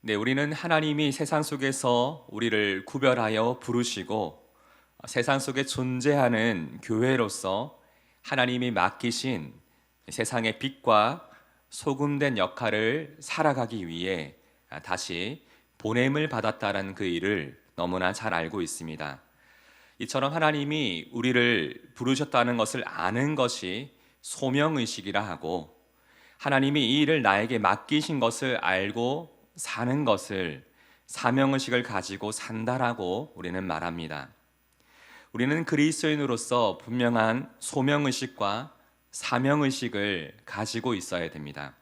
네, 우리는 하나님이 세상 속에서 우리를 구별하여 부르시고 세상 속에 존재하는 교회로서 하나님이 맡기신 세상의 빛과 소금된 역할을 살아가기 위해 다시 보냄을 받았다라는 그 일을 너무나 잘 알고 있습니다. 이처럼 하나님이 우리를 부르셨다는 것을 아는 것이 소명의식이라 하고, 하나님이 이 일을 나에게 맡기신 것을 알고 사는 것을 사명의식을 가지고 산다라고 우리는 말합니다. 우리는 그리스도인으로서 분명한 소명의식과 사명의식을 가지고 있어야 됩니다.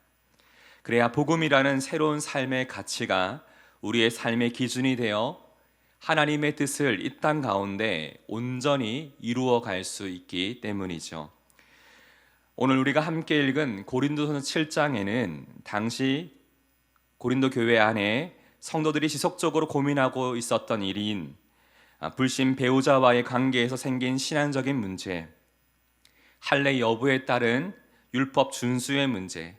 그래야 복음이라는 새로운 삶의 가치가 우리의 삶의 기준이 되어 하나님의 뜻을 이 땅 가운데 온전히 이루어 갈 수 있기 때문이죠. 오늘 우리가 함께 읽은 고린도서 7장에는 당시 고린도 교회 안에 성도들이 지속적으로 고민하고 있었던 일인 불신 배우자와의 관계에서 생긴 신앙적인 문제, 할례 여부에 따른 율법 준수의 문제,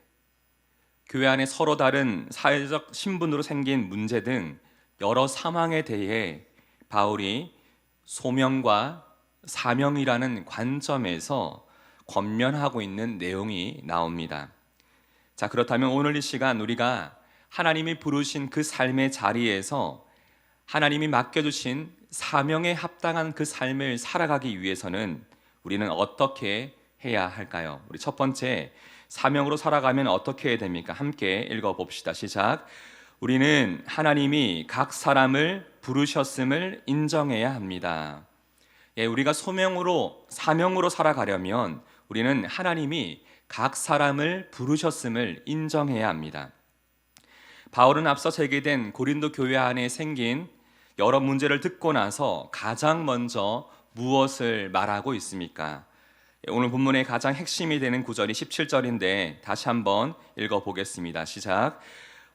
교회 안에 서로 다른 사회적 신분으로 생긴 문제 등 여러 상황에 대해 바울이 소명과 사명이라는 관점에서 권면하고 있는 내용이 나옵니다. 자, 그렇다면 오늘 이 시간 우리가 하나님이 부르신 그 삶의 자리에서 하나님이 맡겨주신 사명에 합당한 그 삶을 살아가기 위해서는 우리는 어떻게 해야 할까요? 우리 첫 번째, 사명으로 살아가면 어떻게 해야 됩니까? 함께 읽어봅시다. 시작. 우리는 하나님이 각 사람을 부르셨음을 인정해야 합니다. 우리가 소명으로, 사명으로 살아가려면 우리는 하나님이 각 사람을 부르셨음을 인정해야 합니다. 바울은 앞서 제기된 고린도 교회 안에 생긴 여러 문제를 듣고 나서 가장 먼저 무엇을 말하고 있습니까? 오늘 본문의 가장 핵심이 되는 구절이 17절인데 다시 한번 읽어보겠습니다. 시작.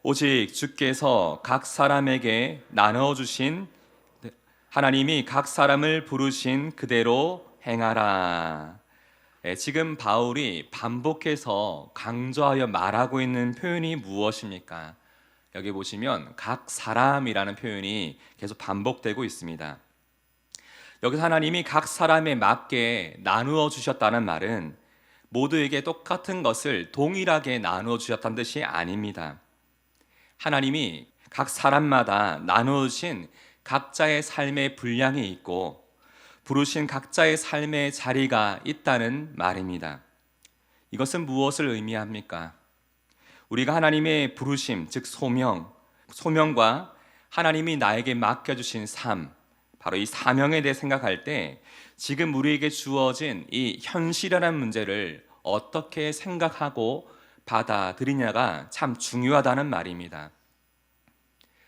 오직 주께서 각 사람에게 나눠주신, 하나님이 각 사람을 부르신 그대로 행하라. 지금 바울이 반복해서 강조하여 말하고 있는 표현이 무엇입니까? 여기 보시면 각 사람이라는 표현이 계속 반복되고 있습니다. 여기서 하나님이 각 사람에 맞게 나누어 주셨다는 말은 모두에게 똑같은 것을 동일하게 나누어 주셨다는 뜻이 아닙니다. 하나님이 각 사람마다 나누어 주신 각자의 삶의 분량이 있고 부르신 각자의 삶의 자리가 있다는 말입니다. 이것은 무엇을 의미합니까? 우리가 하나님의 부르심, 즉 소명과 하나님이 나에게 맡겨주신 삶, 바로 이 사명에 대해 생각할 때 지금 우리에게 주어진 이 현실이라는 문제를 어떻게 생각하고 받아들이냐가 참 중요하다는 말입니다.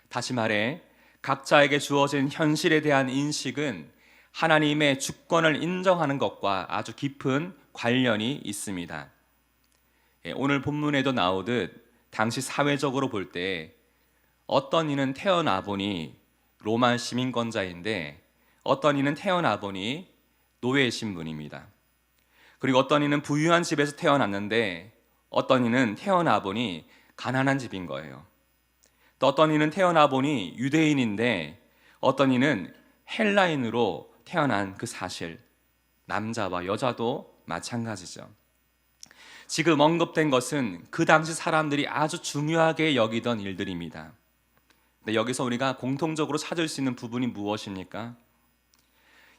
다시 말해, 각자에게 주어진 현실에 대한 인식은 하나님의 주권을 인정하는 것과 아주 깊은 관련이 있습니다. 오늘 본문에도 나오듯 당시 사회적으로 볼 때 어떤 이는 태어나 보니 로마 시민권자인데 어떤 이는 태어나 보니 노예 신분입니다. 그리고 어떤 이는 부유한 집에서 태어났는데 어떤 이는 태어나 보니 가난한 집인 거예요. 또 어떤 이는 태어나 보니 유대인인데 어떤 이는 헬라인으로 태어난 그 사실, 남자와 여자도 마찬가지죠. 지금 언급된 것은 그 당시 사람들이 아주 중요하게 여기던 일들입니다. 근데 여기서 우리가 공통적으로 찾을 수 있는 부분이 무엇입니까?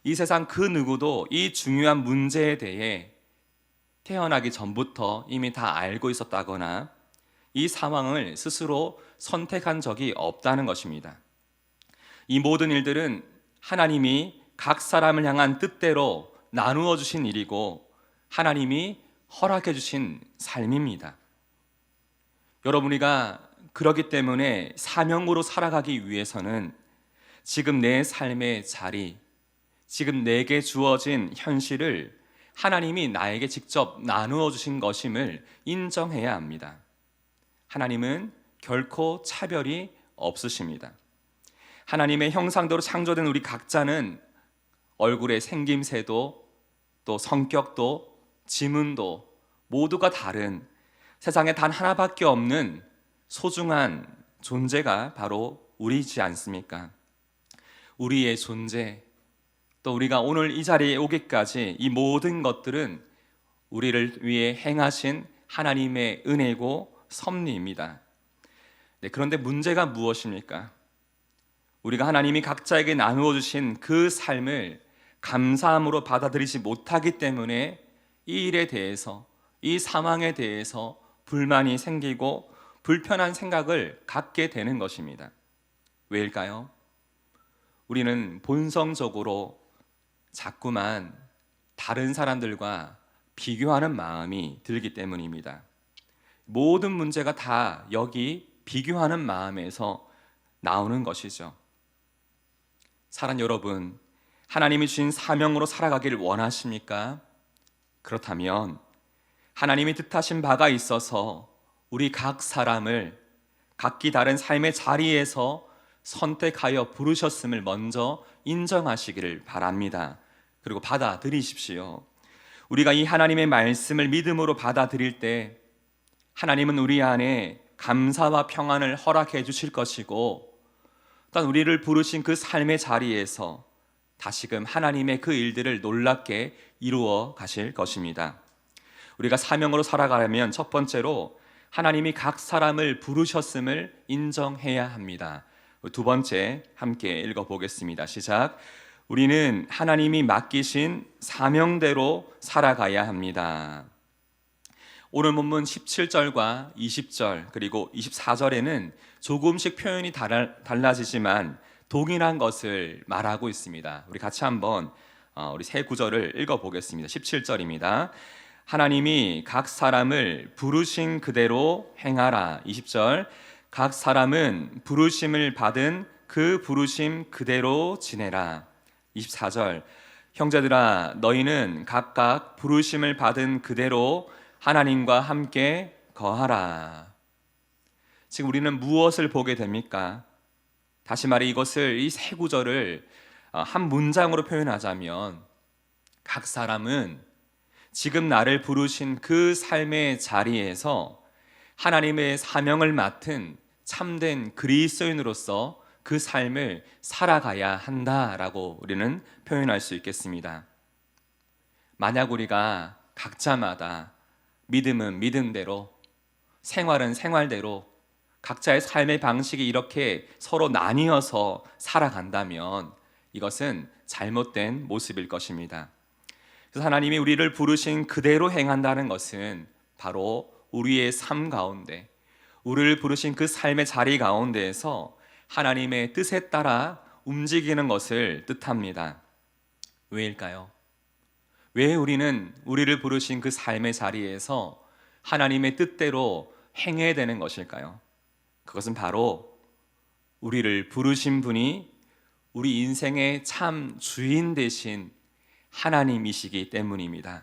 이 세상 그 누구도 이 중요한 문제에 대해 태어나기 전부터 이미 다 알고 있었다거나 이 상황을 스스로 선택한 적이 없다는 것입니다. 이 모든 일들은 하나님이 각 사람을 향한 뜻대로 나누어 주신 일이고 하나님이 허락해 주신 삶입니다. 여러분, 우리가 그렇기 때문에 사명으로 살아가기 위해서는 지금 내 삶의 자리, 지금 내게 주어진 현실을 하나님이 나에게 직접 나누어 주신 것임을 인정해야 합니다. 하나님은 결코 차별이 없으십니다. 하나님의 형상대로 창조된 우리 각자는 얼굴의 생김새도 또 성격도 지문도 모두가 다른 세상에 단 하나밖에 없는 소중한 존재가 바로 우리지 않습니까? 우리의 존재, 또 우리가 오늘 이 자리에 오기까지 이 모든 것들은 우리를 위해 행하신 하나님의 은혜고 섭리입니다. 네, 그런데 문제가 무엇입니까? 우리가 하나님이 각자에게 나누어 주신 그 삶을 감사함으로 받아들이지 못하기 때문에 이 일에 대해서, 이 상황에 대해서 불만이 생기고 불편한 생각을 갖게 되는 것입니다. 왜일까요? 우리는 본성적으로 자꾸만 다른 사람들과 비교하는 마음이 들기 때문입니다. 모든 문제가 다 여기 비교하는 마음에서 나오는 것이죠. 사랑 여러분, 하나님이 주신 사명으로 살아가기를 원하십니까? 그렇다면 하나님이 뜻하신 바가 있어서 우리 각 사람을 각기 다른 삶의 자리에서 선택하여 부르셨음을 먼저 인정하시기를 바랍니다. 그리고 받아들이십시오. 우리가 이 하나님의 말씀을 믿음으로 받아들일 때 하나님은 우리 안에 감사와 평안을 허락해 주실 것이고, 또한 우리를 부르신 그 삶의 자리에서 다시금 하나님의 그 일들을 놀랍게 이루어 가실 것입니다. 우리가 사명으로 살아가려면 첫 번째로 하나님이 각 사람을 부르셨음을 인정해야 합니다. 두 번째 함께 읽어보겠습니다. 시작. 우리는 하나님이 맡기신 사명대로 살아가야 합니다. 오늘 본문 17절과 20절 그리고 24절에는 조금씩 표현이 달라지지만 동일한 것을 말하고 있습니다. 우리 같이 한번 우리 세 구절을 읽어보겠습니다. 17절입니다. 하나님이 각 사람을 부르신 그대로 행하라. 20절, 각 사람은 부르심을 받은 그 부르심 그대로 지내라. 24절, 형제들아 너희는 각각 부르심을 받은 그대로 하나님과 함께 거하라. 지금 우리는 무엇을 보게 됩니까? 다시 말해 이것을, 이 세 구절을 한 문장으로 표현하자면, 각 사람은 지금 나를 부르신 그 삶의 자리에서 하나님의 사명을 맡은 참된 그리스도인으로서 그 삶을 살아가야 한다라고 우리는 표현할 수 있겠습니다. 만약 우리가 각자마다 믿음은 믿음대로, 생활은 생활대로 각자의 삶의 방식이 이렇게 서로 나뉘어서 살아간다면 이것은 잘못된 모습일 것입니다. 그래서 하나님이 우리를 부르신 그대로 행한다는 것은 바로 우리의 삶 가운데, 우리를 부르신 그 삶의 자리 가운데에서 하나님의 뜻에 따라 움직이는 것을 뜻합니다. 왜일까요? 왜 우리는 우리를 부르신 그 삶의 자리에서 하나님의 뜻대로 행해야 되는 것일까요? 그것은 바로 우리를 부르신 분이 우리 인생의 참 주인 되신 하나님이시기 때문입니다.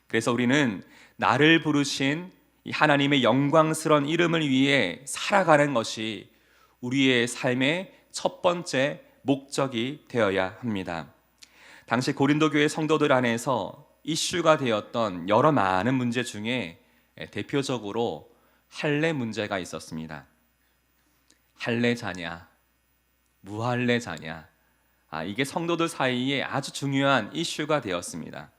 그래서 우리는 나를 부르신 이 하나님의 영광스러운 이름을 위해 살아가는 것이 우리의 삶의 첫 번째 목적이 되어야 합니다. 당시 고린도 교회 성도들 안에서 이슈가 되었던 여러 많은 문제 중에 대표적으로 할례 문제가 있었습니다. 할례 자냐, 무할례 자냐, 이게 성도들 사이에 아주 중요한 이슈가 되었습니다.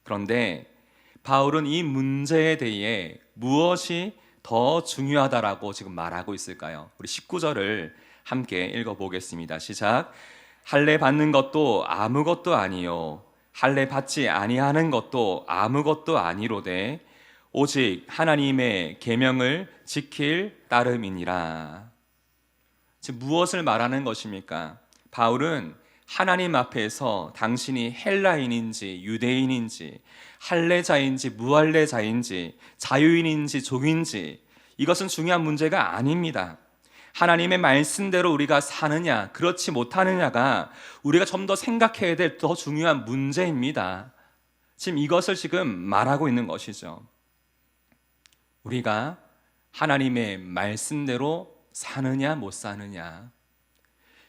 그런데 바울은 이 문제에 대해 무엇이 더 중요하다라고 지금 말하고 있을까요? 우리 19절을 함께 읽어보겠습니다. 시작. 할례 받는 것도 아무것도 아니요 할례 받지 아니하는 것도 아무것도 아니로되 오직 하나님의 계명을 지킬 따름이니라. 지금 무엇을 말하는 것입니까? 바울은 하나님 앞에서 당신이 헬라인인지 유대인인지 할례자인지 무할례자인지 자유인인지 종인지 이것은 중요한 문제가 아닙니다. 하나님의 말씀대로 우리가 사느냐 그렇지 못하느냐가 우리가 좀 더 생각해야 될 더 중요한 문제입니다. 지금 이것을 지금 말하고 있는 것이죠. 우리가 하나님의 말씀대로 사느냐 못 사느냐,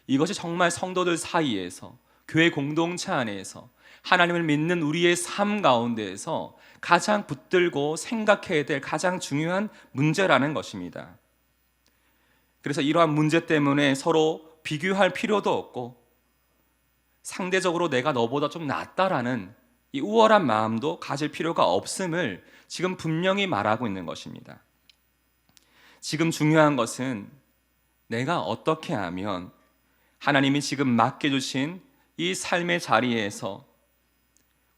이것이 정말 성도들 사이에서, 교회 공동체 안에서 하나님을 믿는 우리의 삶 가운데에서 가장 붙들고 생각해야 될 가장 중요한 문제라는 것입니다. 그래서 이러한 문제 때문에 서로 비교할 필요도 없고 상대적으로 내가 너보다 좀 낫다라는 이 우월한 마음도 가질 필요가 없음을 지금 분명히 말하고 있는 것입니다. 지금 중요한 것은 내가 어떻게 하면 하나님이 지금 맡겨주신 이 삶의 자리에서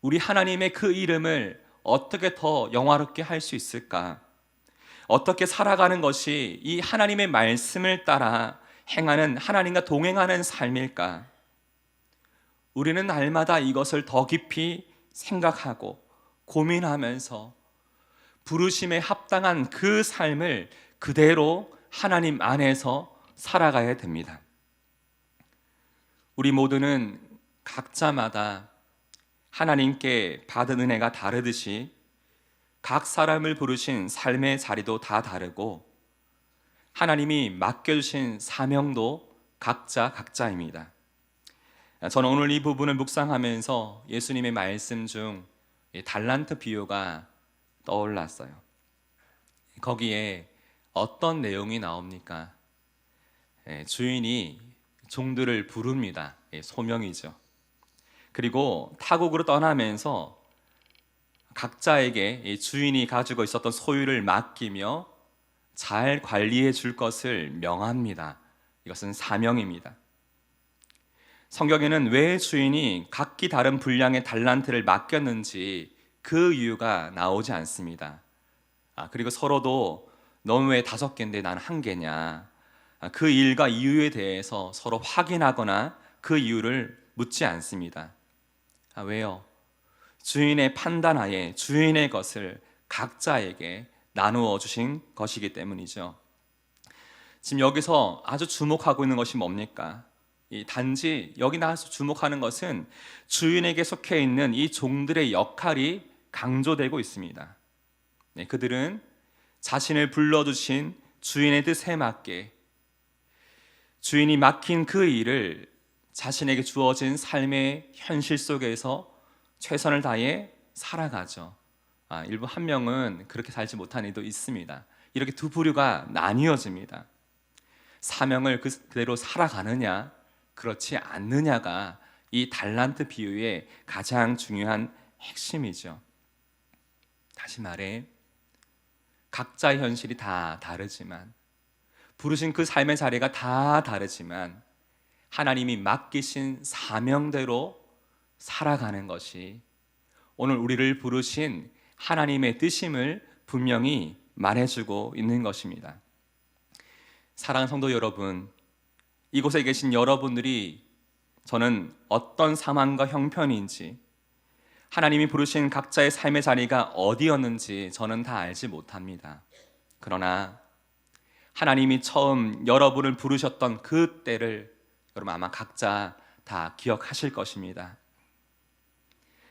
우리 하나님의 그 이름을 어떻게 더 영화롭게 할 수 있을까? 어떻게 살아가는 것이 이 하나님의 말씀을 따라 행하는, 하나님과 동행하는 삶일까? 우리는 날마다 이것을 더 깊이 생각하고 고민하면서 부르심에 합당한 그 삶을 그대로 하나님 안에서 살아가야 됩니다. 우리 모두는 각자마다 하나님께 받은 은혜가 다르듯이 각 사람을 부르신 삶의 자리도 다 다르고 하나님이 맡겨주신 사명도 각자입니다. 저는 오늘 이 부분을 묵상하면서 예수님의 말씀 중 달란트 비유가 떠올랐어요. 거기에 어떤 내용이 나옵니까? 주인이 종들을 부릅니다. 소명이죠. 그리고 타국으로 떠나면서 각자에게 주인이 가지고 있었던 소유를 맡기며 잘 관리해 줄 것을 명합니다. 이것은 사명입니다. 성경에는 왜 주인이 각기 다른 분량의 달란트를 맡겼는지 그 이유가 나오지 않습니다. 그리고 서로도 넌 왜 5개인데 난 1개냐, 그 일과 이유에 대해서 서로 확인하거나 그 이유를 묻지 않습니다. 왜요? 주인의 판단하에 주인의 것을 각자에게 나누어 주신 것이기 때문이죠. 지금 여기서 아주 주목하고 있는 것이 뭡니까? 단지 여기 나와서 주목하는 것은 주인에게 속해 있는 이 종들의 역할이 강조되고 있습니다. 그들은 자신을 불러주신 주인의 뜻에 맞게 주인이 맡긴 그 일을 자신에게 주어진 삶의 현실 속에서 최선을 다해 살아가죠. 일부 한 명은 그렇게 살지 못한 이도 있습니다. 이렇게 두 부류가 나뉘어집니다. 사명을 그대로 살아가느냐, 그렇지 않느냐가 이 달란트 비유의 가장 중요한 핵심이죠. 다시 말해, 각자의 현실이 다 다르지만, 부르신 그 삶의 자리가 다 다르지만 하나님이 맡기신 사명대로 살아가는 것이 오늘 우리를 부르신 하나님의 뜻임을 분명히 말해주고 있는 것입니다. 사랑하는 성도 여러분, 이곳에 계신 여러분들이 저는 어떤 상황과 형편인지, 하나님이 부르신 각자의 삶의 자리가 어디였는지 저는 다 알지 못합니다. 그러나 하나님이 처음 여러분을 부르셨던 그 때를 여러분 아마 각자 다 기억하실 것입니다.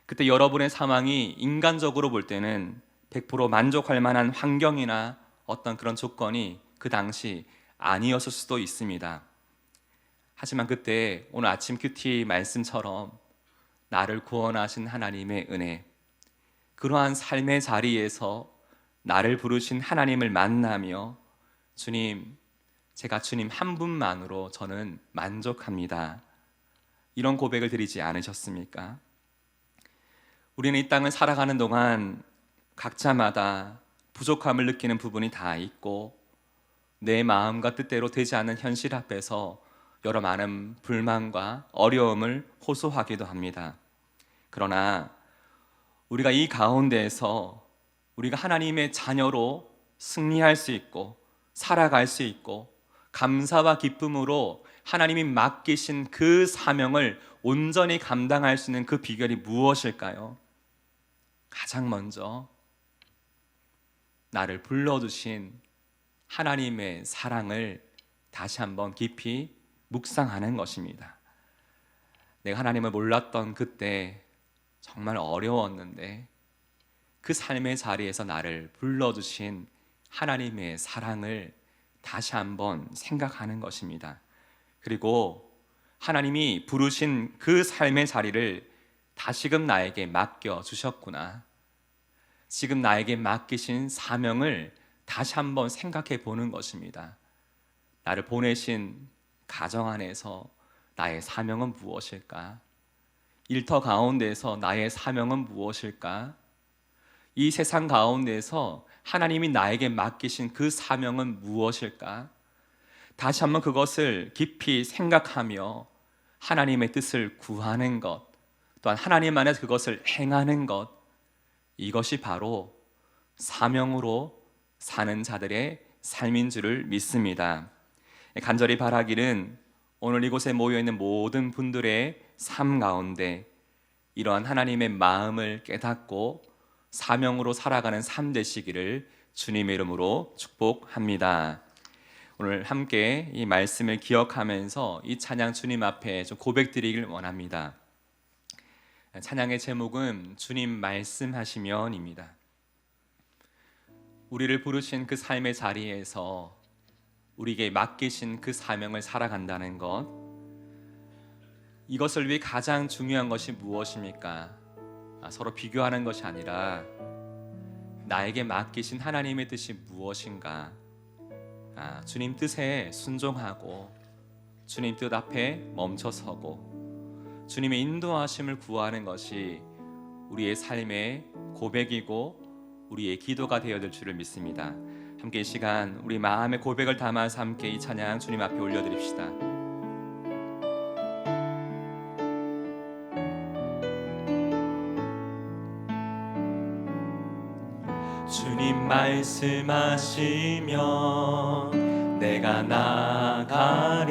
그때 여러분의 상황이 인간적으로 볼 때는 100% 만족할 만한 환경이나 어떤 그런 조건이 그 당시 아니었을 수도 있습니다. 하지만 그때 오늘 아침 큐티 말씀처럼 나를 구원하신 하나님의 은혜, 그러한 삶의 자리에서 나를 부르신 하나님을 만나며 주님, 제가 주님 한 분만으로 저는 만족합니다, 이런 고백을 드리지 않으셨습니까? 우리는 이 땅을 살아가는 동안 각자마다 부족함을 느끼는 부분이 다 있고 내 마음과 뜻대로 되지 않는 현실 앞에서 여러 많은 불만과 어려움을 호소하기도 합니다. 그러나 우리가 이 가운데에서 우리가 하나님의 자녀로 승리할 수 있고 살아갈 수 있고 감사와 기쁨으로 하나님이 맡기신 그 사명을 온전히 감당할 수 있는 그 비결이 무엇일까요? 가장 먼저 나를 불러주신 하나님의 사랑을 다시 한번 깊이 묵상하는 것입니다. 내가 하나님을 몰랐던 그때 정말 어려웠는데 그 삶의 자리에서 나를 불러주신 하나님의 사랑을 다시 한번 생각하는 것입니다. 그리고 하나님이 부르신 그 삶의 자리를 다시금 나에게 맡겨주셨구나, 지금 나에게 맡기신 사명을 다시 한번 생각해 보는 것입니다. 나를 보내신 가정 안에서 나의 사명은 무엇일까? 일터 가운데서 나의 사명은 무엇일까? 이 세상 가운데서 하나님이 나에게 맡기신 그 사명은 무엇일까? 다시 한번 그것을 깊이 생각하며 하나님의 뜻을 구하는 것, 또한 하나님 안에서 그것을 행하는 것, 이것이 바로 사명으로 사는 자들의 삶인 줄을 믿습니다. 간절히 바라기는 오늘 이곳에 모여있는 모든 분들의 삶 가운데 이러한 하나님의 마음을 깨닫고 사명으로 살아가는 삶 되시기를 주님의 이름으로 축복합니다. 오늘 함께 이 말씀을 기억하면서 이 찬양 주님 앞에 좀 고백드리길 원합니다. 찬양의 제목은 주님 말씀하시면입니다. 우리를 부르신 그 삶의 자리에서 우리에게 맡기신 그 사명을 살아간다는 것, 이것을 위해 가장 중요한 것이 무엇입니까? 서로 비교하는 것이 아니라 나에게 맡기신 하나님의 뜻이 무엇인가? 주님 뜻에 순종하고 주님 뜻 앞에 멈춰서고 주님의 인도하심을 구하는 것이 우리의 삶의 고백이고 우리의 기도가 되어야 줄을 믿습니다. 함께 이 시간 우리 마음의 고백을 담아서 함께 이 찬양 주님 앞에 올려드립시다. 주님 말씀하시면 내가 나가리다.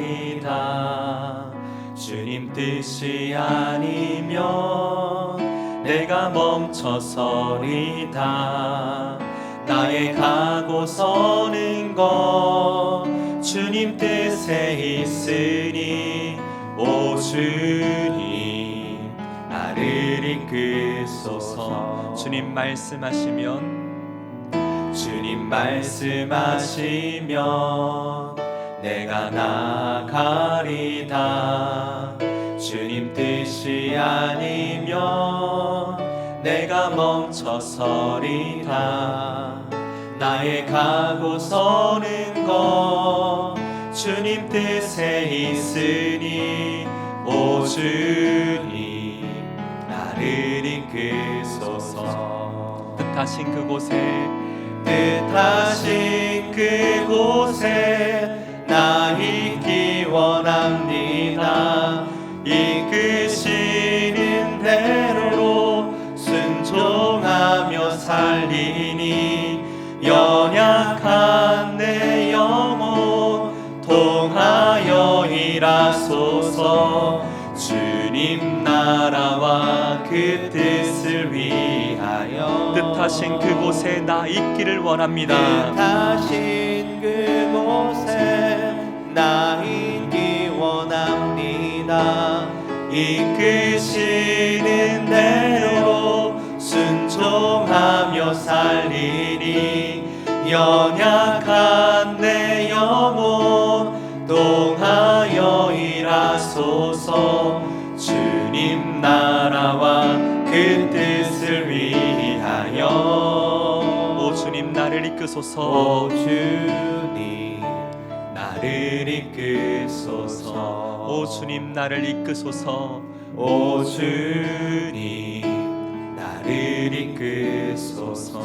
주님 뜻이 아니면 내가 멈춰서리다. 나의 가고 서는 것 주님 뜻에 있으니 오 주님 나를 이끄소서. 주님 말씀하시면 내가 나가리다. 주님 뜻이 아니면 내가 멈춰서리다. 나의 가고 서는 것 주님 뜻에 있으니 오 주님 나를 이끄소서. 뜻하신 그곳에 나 있기 원합니다. 이끄시는 대로 순종하며 살리니 연약한 내 영혼 통하여 일하소서. 주님 나라와 그 뜻을 위하여 뜻하신 그곳에 나 있기를 원합니다. 뜻하신 그곳에 나 있기 원합니다. 이끄시는 대로 순종하며 살리니 연약한 내 영혼 통하여 일하소서. 주님 나라와 그 뜻을 위하여 오 주님 나를 이끄소서. 오 주님 나를 이끄소서. 오 주님 나를 이끄소서. 오 주님 나를 이끄소서.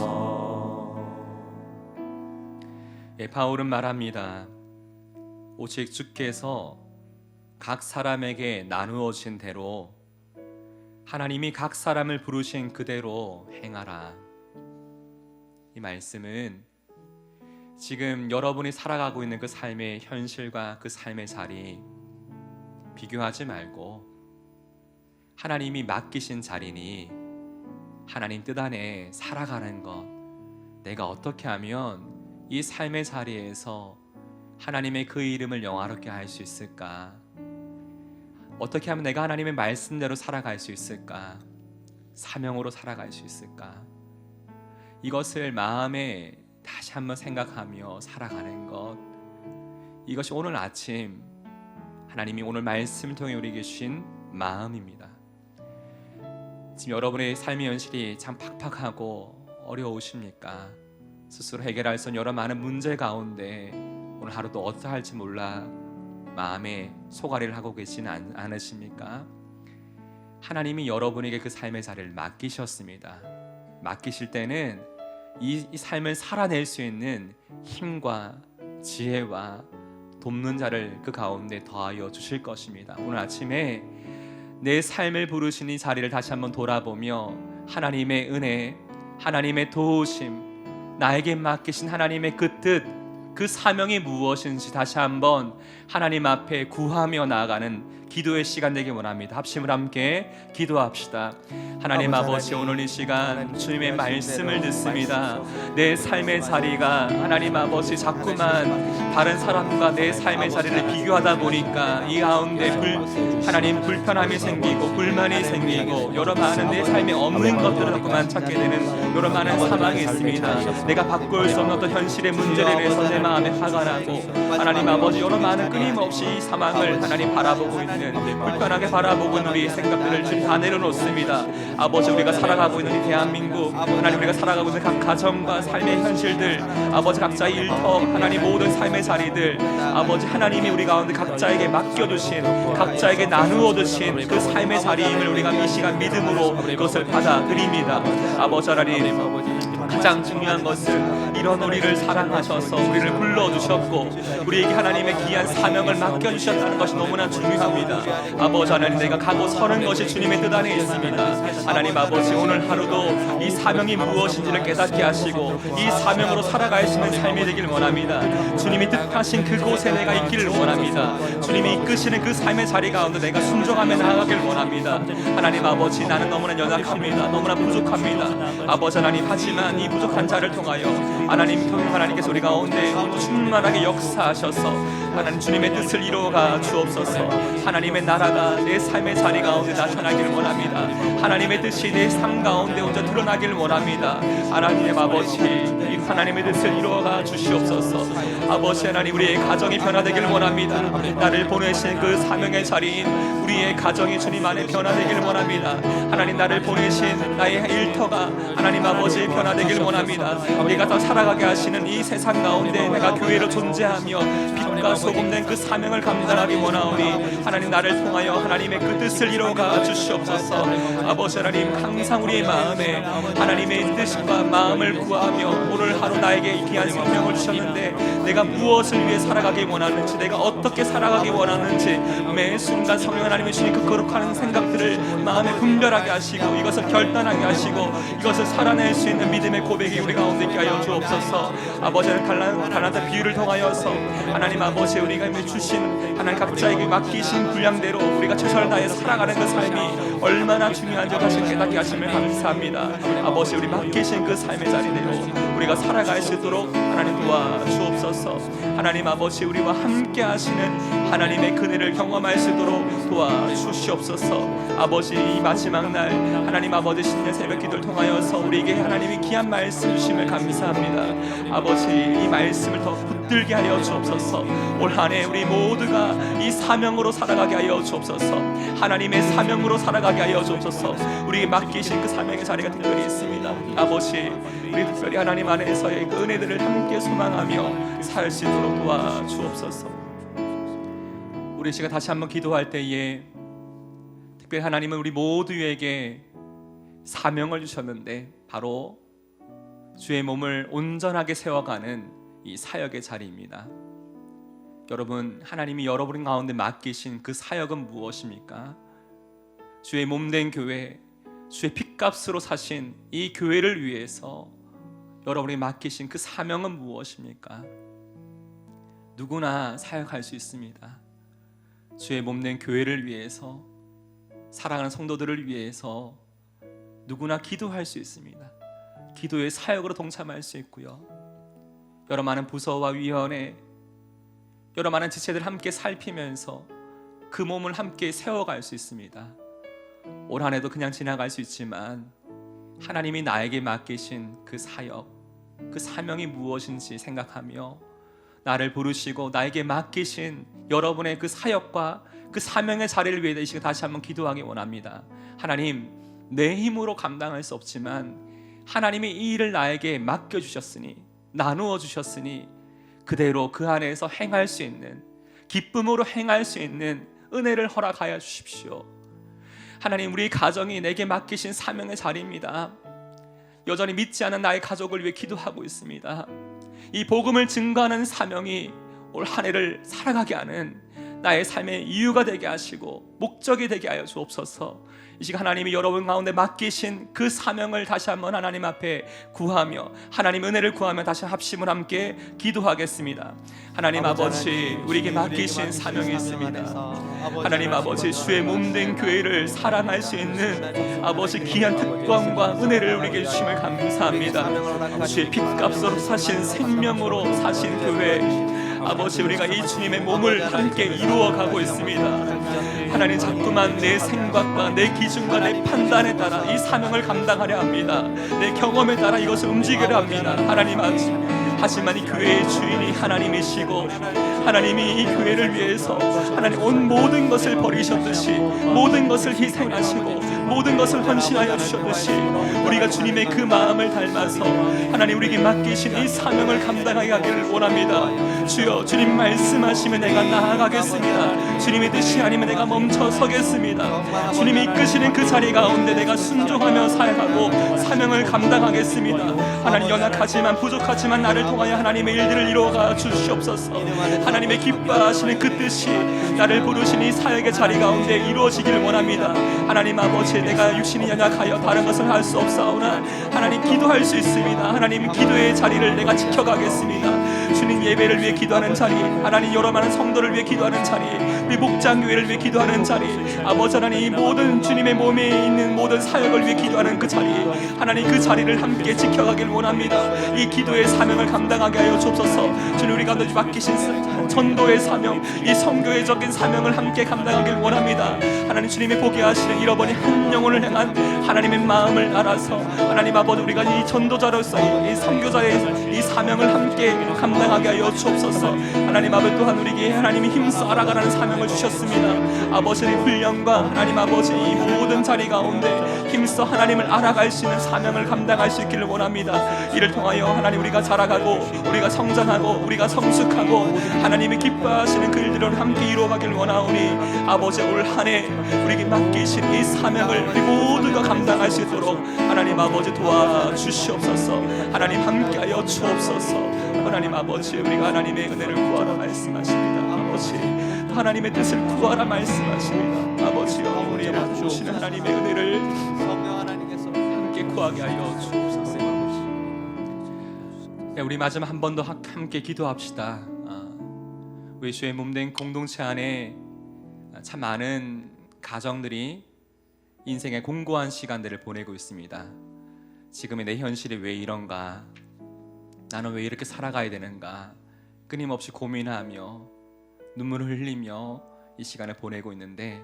바울은 말합니다. 오직 주께서 각 사람에게 나누어진 대로 하나님이 각 사람을 부르신 그대로 행하라. 이 말씀은 지금 여러분이 살아가고 있는 그 삶의 현실과 그 삶의 자리 비교하지 말고 하나님이 맡기신 자리니 하나님 뜻 안에 살아가는 것, 내가 어떻게 하면 이 삶의 자리에서 하나님의 그 이름을 영화롭게 할 수 있을까? 어떻게 하면 내가 하나님의 말씀대로 살아갈 수 있을까? 사명으로 살아갈 수 있을까? 이것을 마음에 다시 한번 생각하며 살아가는 것, 이것이 오늘 아침 하나님이 오늘 말씀을 통해 우리에게 주신 마음입니다. 지금 여러분의 삶의 현실이 참 팍팍하고 어려우십니까? 스스로 해결할 수 없는 여러 많은 문제 가운데 오늘 하루도 어떠할지 몰라 마음에 소가리를 하고 계시는 않으십니까? 하나님이 여러분에게 그 삶의 자리를 맡기셨습니다. 맡기실 때는 이 삶을 살아낼 수 있는 힘과 지혜와 돕는 자를 그 가운데 더하여 주실 것입니다. 오늘 아침에 내 삶을 부르신 이 자리를 다시 한번 돌아보며 하나님의 은혜, 하나님의 도우심, 나에게 맡기신 하나님의 그 뜻, 그 사명이 무엇인지 다시 한번 하나님 앞에 구하며 나아가는 기도의 시간 되기 원합니다. 합심을 함께 기도합시다. 하나님 아버지, 오늘 이 시간 주님의 말씀을 듣습니다. 내 삶의 자리가 하나님 아버지 자꾸만 다른 사람과 내 삶의 자리를 비교하다 보니까 이 가운데 하나님 불편함이 생기고 불만이 생기고 여러 많은 내 삶에 없는 것들을 자꾸만 찾게 되는 여러 많은 상황이 있습니다. 내가 바꿀 수 없는 어떤 현실의 문제를 위해서 내 마음에 화가 나고 하나님 아버지 여러 많은 끊임없이 이 상황을 하나님 바라보고 있는 불편하게 바라보고 있는 우리의 생각들을 지금 다 내려놓습니다. 아버지, 우리가 살아가고 있는 이 대한민국, 하나님 우리가 살아가고 있는 각 가정과 삶의 현실들, 아버지 각자의 일터, 하나님 모든 삶의 자리들, 아버지 하나님이 우리 가운데 각자에게 맡겨주신, 각자에게 나누어 주신 그 삶의 자리임을 우리가 이 시간 믿음으로 그것을 받아들입니다. 아버지 하나님, 가장 중요한 것은 이런 우리를 사랑하셔서 우리를 불러주셨고 우리에게 하나님의 귀한 사명을 맡겨주셨다는 것이 너무나 중요합니다. 아버지 하나님, 내가 가고 서는 것이 주님의 뜻 안에 있습니다. 하나님 아버지, 오늘 하루도 이 사명이 무엇인지를 깨닫게 하시고 이 사명으로 살아갈 수 있는 삶이 되길 원합니다. 주님이 뜻하신 그곳에 내가 있기를 원합니다. 주님이 이끄시는 그 삶의 자리 가운데 내가 순종하며 나아가길 원합니다. 하나님 아버지, 나는 너무나 연약합니다. 너무나 부족합니다. 아버지 하나님, 하지만 이 부족한 자를 통하여 하나님께서 우리 가운데 충만하게 역사하셔서 하나님 주님의 뜻을 이루어가 주옵소서. 하나님의 나라가 내 삶의 자리 가운데 나타나길 원합니다. 하나님의 뜻이 내 삶 가운데 온전 드러나길 원합니다. 하나님 아버지, 이 하나님의 뜻을 이루어가 주시옵소서. 아버지 하나님, 우리의 가정이 변화되길 원합니다. 나를 보내신 그 사명의 자리인 우리의 가정이 주님 안에 변화되길 원합니다. 하나님, 나를 보내신 나의 일터가 하나님 아버지 변화되길 원합니다. 내가 더 살아가게 하시는 이 세상 가운데 내가 교회로 존재하며 빛과 소금 된 그 사명을 감당하기 원하오니 하나님, 나를 통하여 하나님의 그 뜻을 이루어가 주시옵소서. 아버지 하나님, 항상 우리의 마음에 하나님의 뜻과 마음을 구하며 오늘 하루 나에게 귀한 생명을 주셨는데 내가 무엇을 위해 살아가기 원하는지, 내가 어떻게 살아가기 원하는지 매 순간 성령 하나님이 주님 그 거룩한 생각들을 마음에 분별하게 하시고 이것을 결단하게 하시고 이것을 살아낼 수 있는 믿음의 고백이 우리 가운데 있게 하여 주옵소서. 아버지 하나님, 달란트 비유를 통하여서 하나님 아버지, 우리가 주신 하나님 각자에게 맡기신 분량대로 우리가 최선을 다해서 살아가는 그 삶이 얼마나 중요한지 다시 깨닫게 하심을 감사합니다. 아버지, 우리 맡기신 그 삶의 자리대로 우리가 살아갈 수 있도록 하나님 도와주옵소서. 하나님 아버지, 우리와 함께 하시는 하나님의 그늘을 경험할 수 있도록 도와주시옵소서. 아버지, 이 마지막 날 하나님 아버지 신의 새벽 기도를 통하여서 우리에게 하나님이 귀한 말씀 주심을 감사합니다. 아버지, 이 말씀을 더 붙들게 하여 주옵소서. 올 한 해 우리 모두가 이 사명으로 살아가게 하여 주옵소서. 하나님의 사명으로 살아가게 하여 주옵소서. 우리에게 맡기신 그 사명의 자리가 특별히 있습니다. 아버지, 우리 특별히 하나님 안에서의 그 은혜들을 함께 소망하며 살 수 있도록 도와주옵소서. 우리 시간 다시 한번 기도할 때에 특별히 하나님은 우리 모두에게 사명을 주셨는데 바로 주의 몸을 온전하게 세워가는 이 사역의 자리입니다. 여러분, 하나님이 여러분 가운데 맡기신 그 사역은 무엇입니까? 주의 몸된 교회, 주의 핏값으로 사신 이 교회를 위해서 여러분이 맡기신 그 사명은 무엇입니까? 누구나 사역할 수 있습니다. 주의 몸된 교회를 위해서, 사랑하는 성도들을 위해서 누구나 기도할 수 있습니다. 기도의 사역으로 동참할 수 있고요. 여러 많은 부서와 위원회, 여러 많은 지체들 함께 살피면서 그 몸을 함께 세워갈 수 있습니다. 올 한 해도 그냥 지나갈 수 있지만 하나님이 나에게 맡기신 그 사역, 그 사명이 무엇인지 생각하며 나를 부르시고 나에게 맡기신 여러분의 그 사역과 그 사명의 자리를 위해 이 시간 다시 한번 기도하기 원합니다. 하나님, 내 힘으로 감당할 수 없지만 하나님이 이 일을 나에게 맡겨주셨으니, 나누어 주셨으니 그대로 그 안에서 행할 수 있는, 기쁨으로 행할 수 있는 은혜를 허락하여 주십시오. 하나님, 우리 가정이 내게 맡기신 사명의 자리입니다. 여전히 믿지 않은 나의 가족을 위해 기도하고 있습니다. 이 복음을 증거하는 사명이 올 한 해를 살아가게 하는 나의 삶의 이유가 되게 하시고 목적이 되게 하여 주옵소서. 이 시간 하나님이 여러분 가운데 맡기신 그 사명을 다시 한번 하나님 앞에 구하며, 하나님 은혜를 구하며 다시 합심을 함께 기도하겠습니다. 하나님 아버지, 우리에게 맡기신 사명이 있습니다. 하나님 아버지, 주의 몸된 교회를 사랑할 수 있는 아버지 귀한 특권과 은혜를 우리에게 주심을 감사합니다. 주의 핏값으로 사신, 생명으로 사신 교회, 아버지, 우리가 이 주님의 몸을 함께 이루어가고 있습니다. 하나님, 자꾸만 내 생각과 내 기준과 내 판단에 따라 이 사명을 감당하려 합니다. 내 경험에 따라 이것을 움직이려 합니다. 하나님 아버지, 하지만 이 교회의 주인이 하나님이시고, 하나님이 이 교회를 위해서 하나님 온 모든 것을 버리셨듯이, 모든 것을 희생하시고 모든 것을 헌신하여 주셨듯이, 우리가 주님의 그 마음을 닮아서 하나님 우리에게 맡기신 이 사명을 감당하게 하기를 원합니다. 주여, 주님 말씀하시면 내가 나아가겠습니다. 주님의 뜻이 아니면 내가 멈춰 서겠습니다. 주님이 이끄시는 그 자리 가운데 내가 순종하며 살아가고 사명을 감당하겠습니다. 하나님, 연약하지만 부족하지만 나를 통하여 하나님의 일들을 이루어가 주시옵소서. 하나님의 기뻐하시는 그 뜻이 나를 부르신 이 사역의 자리 가운데 이루어지기를 원합니다. 하나님 아버지, 내가 육신이 연약하여 다른 것을 할 수 없사오나 하나님 기도할 수 있습니다. 하나님, 기도의 자리를 내가 지켜가겠습니다. 주님 예배를 위해 기도하는 자리, 하나님 여러 많은 성도를 위해 기도하는 자리, 우리 목장교회를 위해 기도하는 자리, 아버지 하나님 모든 주님의 몸에 있는 모든 사역을 위해 기도하는 그 자리, 하나님 그 자리를 함께 지켜가길 원합니다. 이 기도의 사명을 감당하게 하여 주옵소서. 주님, 우리 가운데 맡기신 전도의 사명, 이 선교회적인 사명을 함께 감당하길 원합니다. 하나님, 주님이 보게 하시는 잃어버린 한 영혼을 향한 하나님의 마음을 알아서 하나님 아버지, 우리가 이 전도자로서 이 선교자의 이 사명을 함께 감당하게 하여 주옵소서. 하나님 아버지, 또한 우리에게 하나님이 힘써 알아가라는 사명을 주셨습니다. 아버지의 훈련과 하나님 아버지 이 모든 자리 가운데 힘써 하나님을 알아갈 수 있는 사명을 감당할 수 있기를 원합니다. 이를 통하여 하나님 우리가 자라가고 우리가 성장하고 우리가 성숙하고 하나님이 기뻐하시는 그 일들을 함께 이루어가기를 원하오니, 아버지 올 한 해 우리에게 맡기신 이 사명을 우리 모두가 감당할 수 있도록 하나님 아버지 도와주시옵소서. 하나님 함께하여 주옵소서. 하나님 아버지, 우리가 하나님의 은혜를 구하라 말씀하십니다. 아버지, 하나님의 뜻을 구하라 말씀하십니다. 아버지여, 우리를 주시는 하나님의 은혜를 함께 구하게 하여 주옵소서. 우리 마지막 한 번 더 함께 기도합시다. 우리 주의 몸된 공동체 안에 참 많은 가정들이 인생의 공고한 시간들을 보내고 있습니다. 지금의 내 현실이 왜 이런가? 나는 왜 이렇게 살아가야 되는가? 끊임없이 고민하며 눈물을 흘리며 이 시간을 보내고 있는데,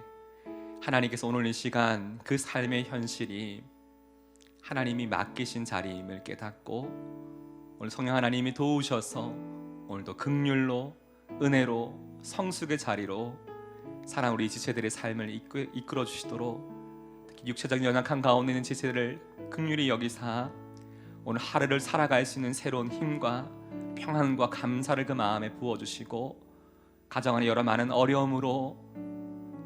하나님께서 오늘 이 시간 그 삶의 현실이 하나님이 맡기신 자리임을 깨닫고, 오늘 성령 하나님이 도우셔서 오늘도 긍휼로 은혜로 성숙의 자리로 사랑 우리 지체들의 삶을 이끌어 주시도록, 특히 육체적 연약한 가운데 있는 지체들을 긍휼히 여기사 오늘 하루를 살아갈 수 있는 새로운 힘과 평안과 감사를 그 마음에 부어주시고, 가정 안에 여러 많은 어려움으로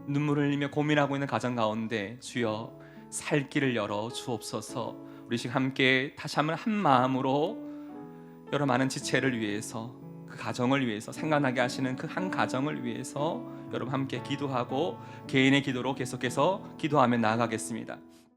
눈물을 흘리며 고민하고 있는 가정 가운데 주여 살 길을 열어 주옵소서. 우리 지금 함께 다시 한번 한 마음으로 여러 많은 지체를 위해서, 그 가정을 위해서, 생각나게 하시는 그 한 가정을 위해서 여러분 함께 기도하고 개인의 기도로 계속해서 기도하며 나아가겠습니다.